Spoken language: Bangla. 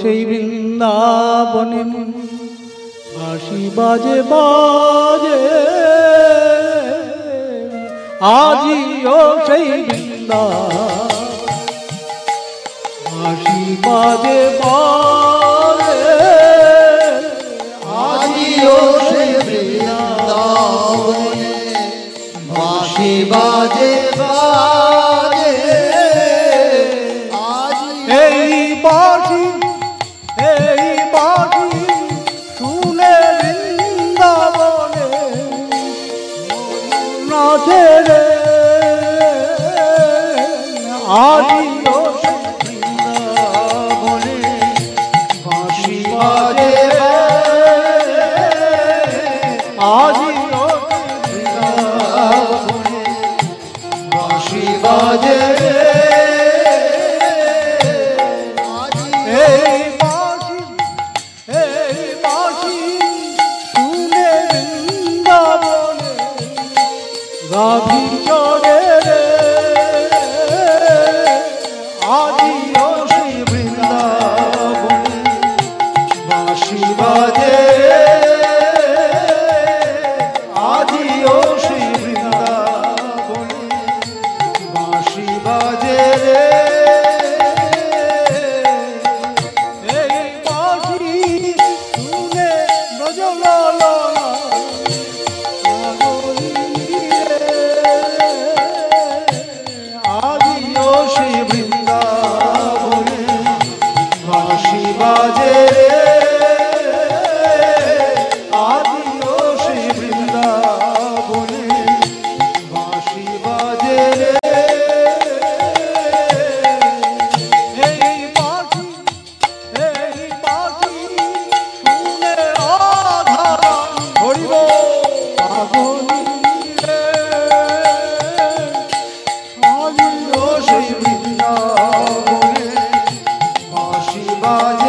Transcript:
সেই বৃন্দাবনে বাঁশি বাজে বাজে আজিও সেই বাঁশি বাজে বাজে আজিও সেই বৃন্দাবনে বাঁশি বাজে বাজে এই বাঁশি শুনে বৃন্দাবনে নাচে রে আজিও বৃন্দাবনে বাঁশি বাজে আজিও বৃন্দাবনে বাঁশি বাজে এই বাঁশি শুনে বৃন্দাবনে গাভী চড়ে রে আজিও সেই বৃন্দাবনে বাঁশি বাজে আজিও সেই বৃন্দাবনে বাঁশি বাজে রে এই বাঁশি শুনে ব্রজলালা আজিও সেই বৃন্দাবনে বাঁশি বাজে রে আজিও সেই বৃন্দাবনে বাঁশি বাজে রে এই বাঁশি শুনে রাধা হরিব পাগলি রে আজিও সেই বৃন্দাবনে বাঁশি বাজে